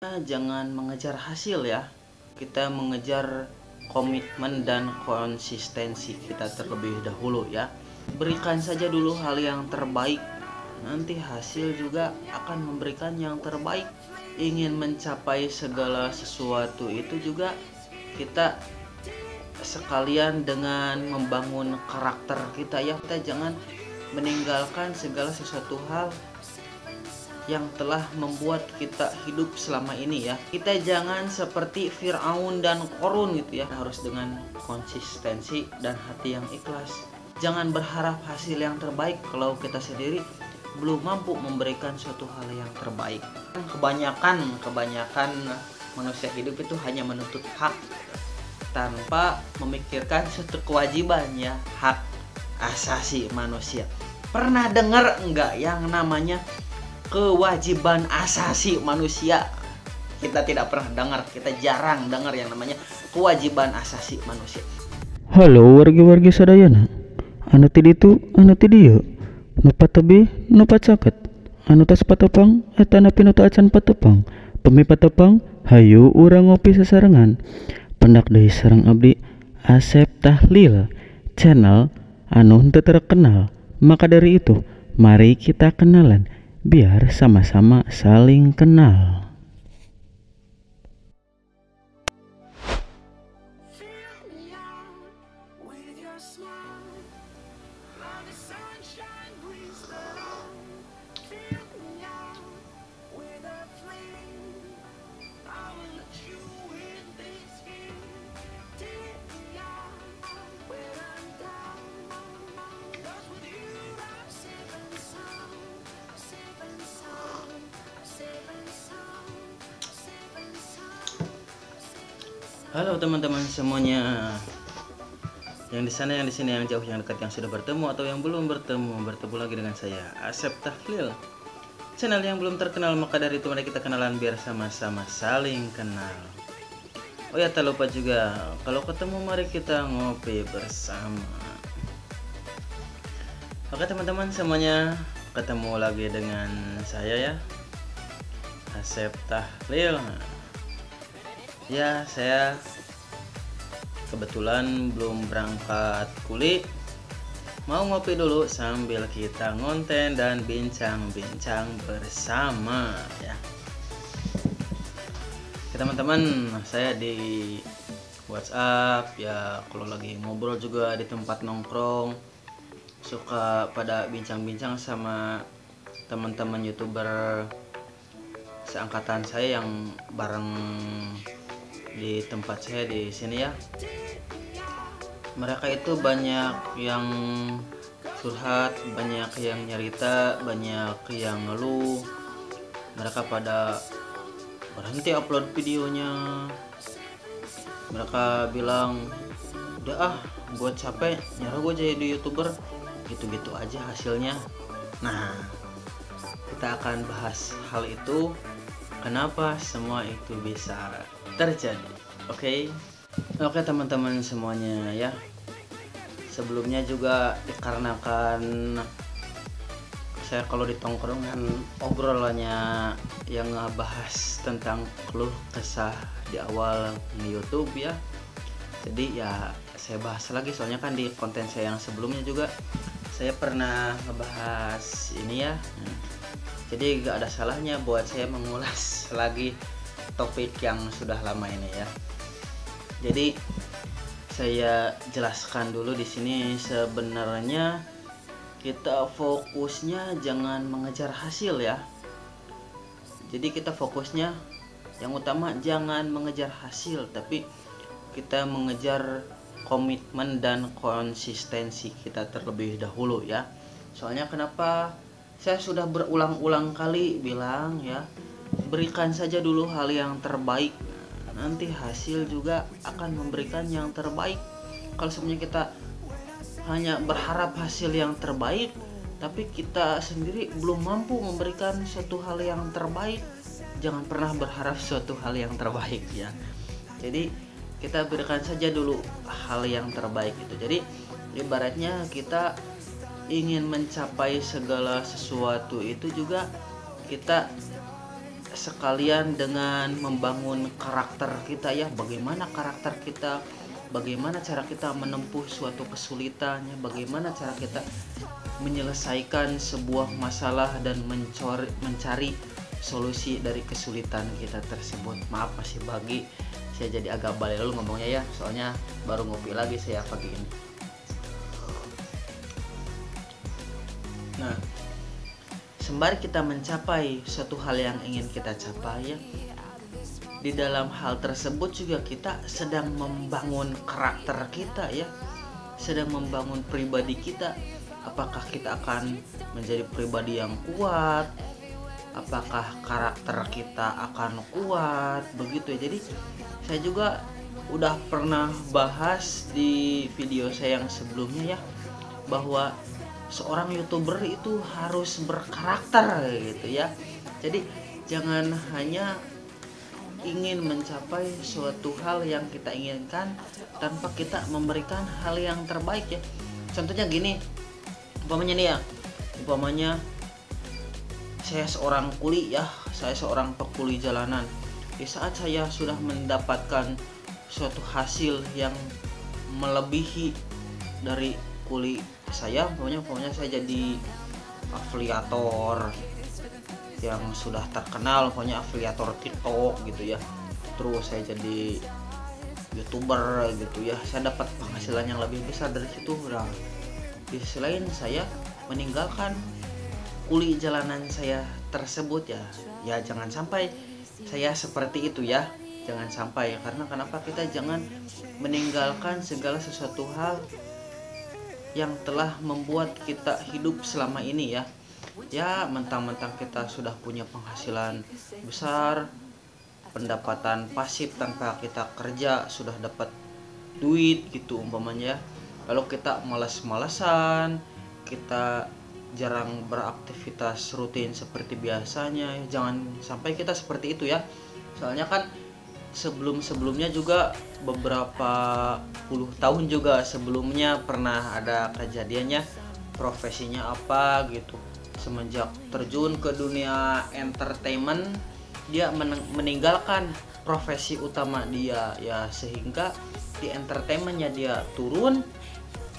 Jangan mengejar hasil ya, kita mengejar komitmen dan konsistensi kita terlebih dahulu ya. Berikan saja dulu hal yang terbaik, nanti hasil juga akan memberikan yang terbaik. Ingin mencapai segala sesuatu itu juga kita sekalian dengan membangun karakter kita ya. Kita jangan meninggalkan segala sesuatu hal yang telah membuat kita hidup selama ini ya. Kita jangan seperti Fir'aun dan Qorun gitu ya, harus dengan konsistensi dan hati yang ikhlas. Jangan berharap hasil yang terbaik kalau kita sendiri belum mampu memberikan suatu hal yang terbaik. Kebanyakan manusia hidup itu hanya menuntut hak tanpa memikirkan suatu kewajiban ya, hak asasi manusia. Pernah dengar enggak yang namanya kewajiban asasi manusia? Kita tidak pernah dengar, kita jarang dengar yang namanya kewajiban asasi manusia. Halo warga-warga sadayana, anu ti ditu anu ti dieu, nu patabe nu pacaket, anu tas patepang eta nepi nu teu acan patepang, pemi patepang hayu urang ngopi sasarengan. Pendak deui sareng abdi Asep Tahlil, channel anu teu terkenal. Maka dari itu, mari kita kenalan biar sama-sama saling kenal. Halo teman-teman semuanya, yang di sana, yang di sini, yang jauh, yang dekat, yang sudah bertemu atau yang belum bertemu lagi dengan saya Asep Tahlil, channel yang belum terkenal. Maka dari itu mari kita kenalan biar sama-sama saling kenal. Oh ya, tak lupa juga kalau ketemu mari kita ngopi bersama. Oke teman-teman semuanya, ketemu lagi dengan saya ya, Asep Tahlil. Ya, saya kebetulan belum berangkat kuliah, mau ngopi dulu sambil kita ngonten dan bincang-bincang bersama ya. Oke teman-teman, saya di WhatsApp ya, kalau lagi ngobrol juga di tempat nongkrong suka pada bincang-bincang sama teman-teman YouTuber seangkatan saya yang bareng di tempat saya di sini ya. Mereka itu banyak yang curhat, banyak yang nyerita, banyak yang ngeluh. Mereka pada berhenti upload videonya. Mereka bilang, udah gue capek, nyerah gue jadi YouTuber, gitu-gitu aja hasilnya. Nah, kita akan bahas hal itu, kenapa semua itu bisa terjadi. Oke teman-teman semuanya ya, sebelumnya juga dikarenakan saya kalau di tongkrongan obrolannya yang ngebahas tentang keluh kesah di awal YouTube ya, jadi ya saya bahas lagi, soalnya kan di konten saya yang sebelumnya juga saya pernah ngebahas ini ya. Jadi gak ada salahnya buat saya mengulas lagi topik yang sudah lama ini ya. Jadi saya jelaskan dulu di sini, sebenarnya kita fokusnya jangan mengejar hasil ya. Jadi kita fokusnya yang utama jangan mengejar hasil, tapi kita mengejar komitmen dan konsistensi kita terlebih dahulu ya. Soalnya kenapa saya sudah berulang-ulang kali bilang ya, berikan saja dulu hal yang terbaik, nanti hasil juga akan memberikan yang terbaik. Kalau sebenarnya kita hanya berharap hasil yang terbaik tapi kita sendiri belum mampu memberikan suatu hal yang terbaik, jangan pernah berharap suatu hal yang terbaik ya. Jadi kita berikan saja dulu hal yang terbaik itu. Jadi ibaratnya kita ingin mencapai segala sesuatu itu juga kita sekalian dengan membangun karakter kita ya, bagaimana karakter kita, bagaimana cara kita menempuh suatu kesulitan ya, bagaimana cara kita menyelesaikan sebuah masalah dan mencari solusi dari kesulitan kita tersebut. Maaf masih pagi, saya jadi agak balelo ngomongnya ya, soalnya baru ngopi lagi saya pagi ini. Nah, sembari kita mencapai suatu hal yang ingin kita capai ya, di dalam hal tersebut juga kita sedang membangun karakter kita ya, sedang membangun pribadi kita. Apakah kita akan menjadi pribadi yang kuat, apakah karakter kita akan kuat, begitu ya. Jadi saya juga udah pernah bahas di video saya yang sebelumnya ya, bahwa seorang YouTuber itu harus berkarakter gitu ya. Jadi jangan hanya ingin mencapai suatu hal yang kita inginkan tanpa kita memberikan hal yang terbaik ya. Contohnya gini, umpamanya nih ya, umpamanya saya seorang kuli ya, saya seorang pekuli jalanan. Di saat saya sudah mendapatkan suatu hasil yang melebihi dari kuli saya, umpamanya saya jadi afiliator yang sudah terkenal, pokoknya afiliator TikTok gitu ya, terus saya jadi YouTuber gitu ya, saya dapat penghasilan yang lebih besar dari situ. Nah, di sisi lain saya meninggalkan kuli jalanan saya tersebut ya jangan sampai saya seperti itu ya, jangan sampai. Karena kenapa kita jangan meninggalkan segala sesuatu hal yang telah membuat kita hidup selama ini ya mentang-mentang kita sudah punya penghasilan besar, pendapatan pasif tanpa kita kerja, sudah dapat duit gitu umpamanya, lalu kita malas-malasan, kita jarang beraktivitas rutin seperti biasanya. Jangan sampai kita seperti itu ya, soalnya kan sebelumnya juga beberapa puluh tahun juga sebelumnya pernah ada kejadiannya, profesinya apa gitu, semenjak terjun ke dunia entertainment dia meninggalkan profesi utama dia ya, sehingga di entertainmentnya dia turun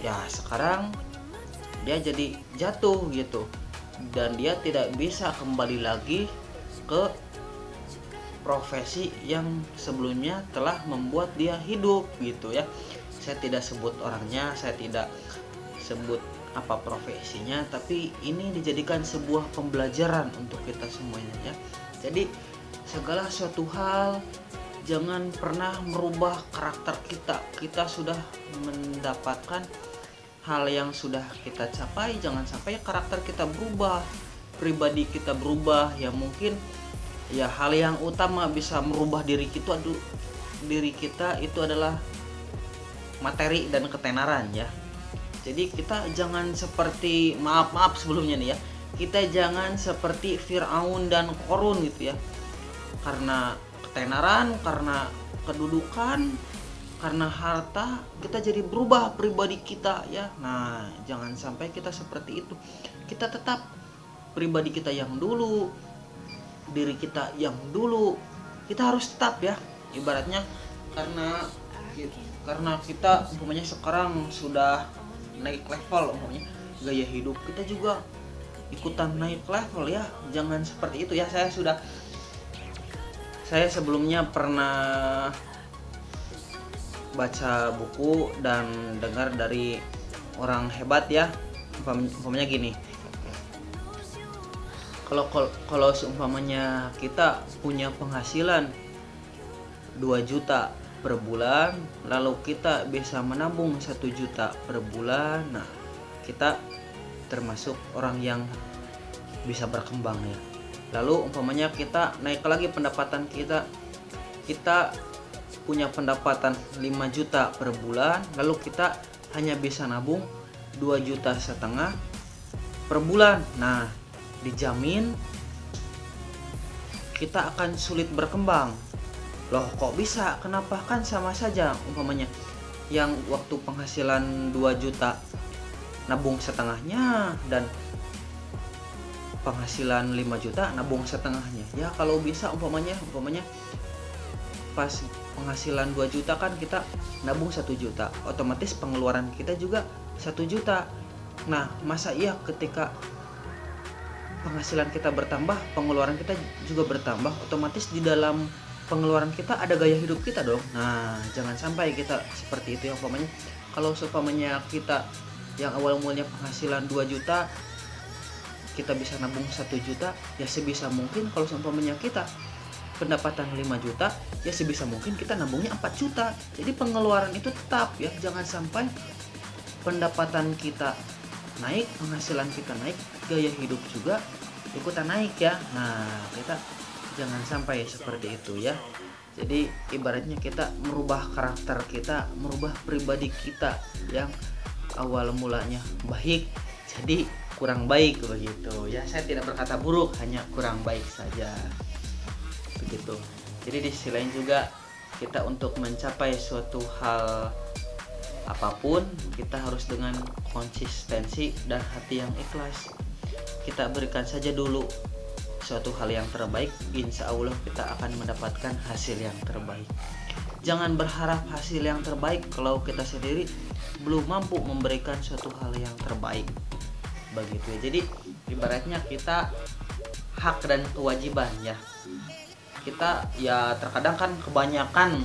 ya, sekarang dia jadi jatuh gitu, dan dia tidak bisa kembali lagi ke profesi yang sebelumnya telah membuat dia hidup gitu ya. Saya tidak sebut orangnya, saya tidak sebut apa profesinya, tapi ini dijadikan sebuah pembelajaran untuk kita semuanya ya. Jadi segala suatu hal jangan pernah merubah karakter kita. Kita sudah mendapatkan hal yang sudah kita capai, jangan sampai karakter kita berubah, pribadi kita berubah ya. Mungkin ya hal yang utama bisa merubah diri kita itu adalah materi dan ketenaran ya. Jadi kita jangan seperti, maaf sebelumnya nih ya, kita jangan seperti Firaun dan Qarun gitu ya, karena ketenaran, karena kedudukan, karena harta kita jadi berubah pribadi kita ya. Nah, jangan sampai kita seperti itu. Kita tetap pribadi kita yang dulu, diri kita yang dulu, kita harus tetap ya. Ibaratnya karena kita umpamanya sekarang sudah naik level, umpamanya gaya hidup kita juga ikutan naik level ya. Jangan seperti itu ya. Saya sebelumnya pernah baca buku dan dengar dari orang hebat ya, umpamanya gini, kalau seumpamanya kita punya penghasilan 2 juta per bulan, lalu kita bisa menabung 1 juta per bulan, nah kita termasuk orang yang bisa berkembang ya. Lalu umpamanya kita naik lagi pendapatan kita punya pendapatan 5 juta per bulan, lalu kita hanya bisa nabung 2,5 juta per bulan. Nah, dijamin kita akan sulit berkembang. Loh, kok bisa? Kenapa? Kan sama saja umpamanya yang waktu penghasilan 2 juta nabung setengahnya, dan penghasilan 5 juta nabung setengahnya ya. Kalau bisa umpamanya pas penghasilan 2 juta kan kita nabung 1 juta, otomatis pengeluaran kita juga 1 juta. Nah masa iya ketika penghasilan kita bertambah, pengeluaran kita juga bertambah, otomatis di dalam pengeluaran kita ada gaya hidup kita dong. Nah jangan sampai kita seperti itu ya. Umpamanya kalau seumpamanya kita yang awal mulanya penghasilan 2 juta kita bisa nabung 1 juta, ya sebisa mungkin kalau seumpamanya kita pendapatan 5 juta ya sebisa mungkin kita nabungnya 4 juta. Jadi pengeluaran itu tetap ya, jangan sampai pendapatan kita naik, penghasilan kita naik, gaya hidup juga ikutan naik ya. Nah kita jangan sampai seperti itu ya. Jadi ibaratnya kita merubah karakter kita, merubah pribadi kita yang awal mulanya baik jadi kurang baik begitu ya. Saya tidak berkata buruk, hanya kurang baik saja begitu. Jadi di sisi lain juga kita untuk mencapai suatu hal apapun kita harus dengan konsistensi dan hati yang ikhlas. Kita berikan saja dulu suatu hal yang terbaik, insya Allah kita akan mendapatkan hasil yang terbaik. Jangan berharap hasil yang terbaik kalau kita sendiri belum mampu memberikan suatu hal yang terbaik begitu ya. Jadi ibaratnya kita hak dan kewajiban ya. Kita ya terkadang kan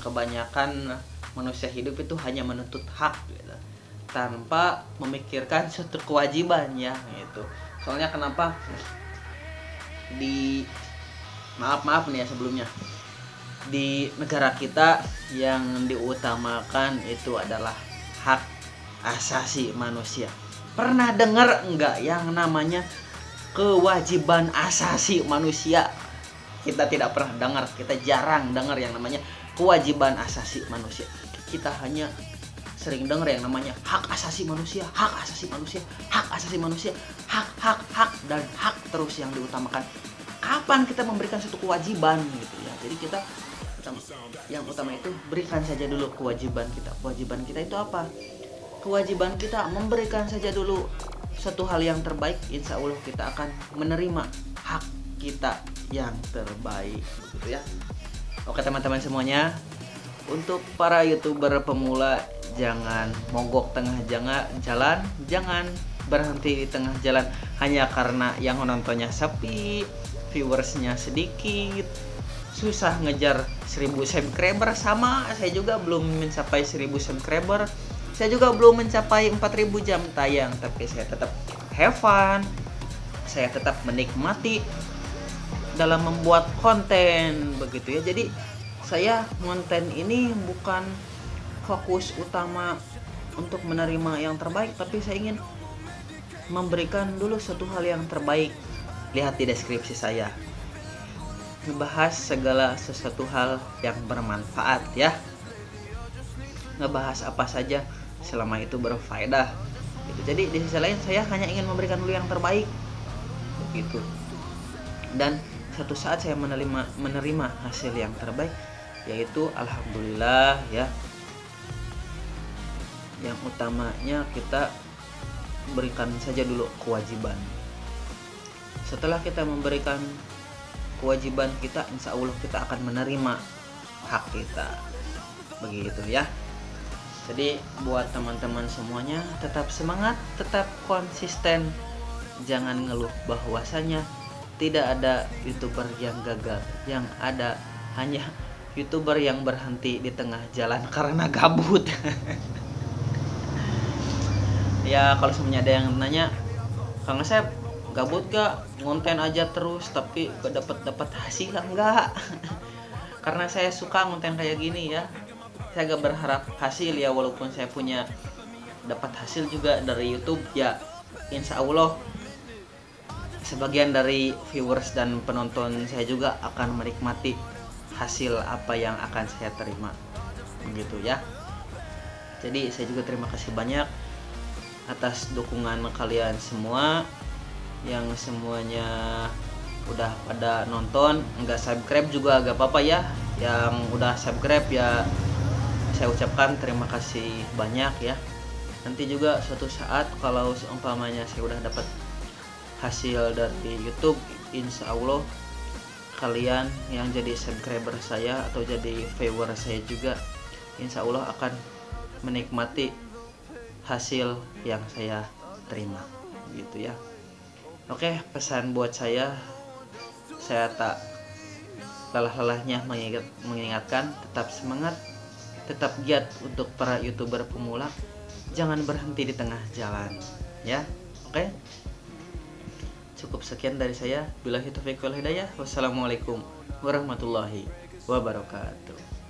kebanyakan manusia hidup itu hanya menuntut hak gitu, tanpa memikirkan suatu kewajiban ya gitu. Soalnya kenapa di maaf nih ya sebelumnya, di negara kita yang diutamakan itu adalah hak asasi manusia. Pernah dengar enggak yang namanya kewajiban asasi manusia? Kita tidak pernah dengar, kita jarang dengar yang namanya kewajiban asasi manusia. Kita hanya sering dengar yang namanya hak asasi manusia, hak asasi manusia, hak asasi manusia, hak dan hak terus yang diutamakan. Kapan kita memberikan satu kewajiban gitu ya. Jadi kita yang utama itu berikan saja dulu kewajiban kita. Kewajiban kita itu apa? Kewajiban kita memberikan saja dulu satu hal yang terbaik, insya Allah kita akan menerima hak kita yang terbaik begitu ya. Oke teman-teman semuanya, untuk para YouTuber pemula jangan mogok tengah jalan, jangan berhenti di tengah jalan hanya karena yang menontonnya sepi, viewersnya sedikit, susah ngejar 1000 subscriber. Sama saya juga belum mencapai 1000 subscriber, saya juga belum mencapai 4000 jam tayang, tapi saya tetap have fun, saya tetap menikmati dalam membuat konten begitu ya. Jadi saya konten ini bukan fokus utama untuk menerima yang terbaik, tapi saya ingin memberikan dulu satu hal yang terbaik. Lihat di deskripsi saya, ngebahas segala sesuatu hal yang bermanfaat ya, ngebahas apa saja selama itu berfaedah gitu. Jadi di sisi lain saya hanya ingin memberikan dulu yang terbaik begitu, dan satu saat saya menerima hasil yang terbaik, yaitu alhamdulillah ya. Yang utamanya kita berikan saja dulu kewajiban. Setelah kita memberikan kewajiban kita, insya Allah kita akan menerima hak kita begitu ya. Jadi buat teman-teman semuanya, tetap semangat, tetap konsisten, jangan ngeluh bahwasanya tidak ada YouTuber yang gagal, yang ada hanya YouTuber yang berhenti di tengah jalan karena gabut. Ya kalau semuanya ada yang nanya, Kang Asep gabut gak? Ngonten aja terus tapi gak dapat hasil enggak? Karena saya suka ngonten kayak gini ya. Saya gak berharap hasil ya, walaupun saya punya dapat hasil juga dari YouTube ya, insya Allah sebagian dari viewers dan penonton saya juga akan menikmati hasil apa yang akan saya terima begitu ya. Jadi saya juga terima kasih banyak atas dukungan kalian semua, yang semuanya udah pada nonton. Enggak subscribe juga gak apa-apa ya, yang udah subscribe ya saya ucapkan terima kasih banyak ya. Nanti juga suatu saat kalau seumpamanya saya udah dapat hasil dari YouTube, insya Allah kalian yang jadi subscriber saya atau jadi viewer saya juga insya Allah akan menikmati hasil yang saya terima gitu ya. Oke, pesan buat saya tak lelah-lelahnya mengingatkan tetap semangat, tetap giat untuk para YouTuber pemula, jangan berhenti di tengah jalan ya. Oke, cukup sekian dari saya. Billahi taufiq wal hidayah. Wassalamualaikum warahmatullahi wabarakatuh.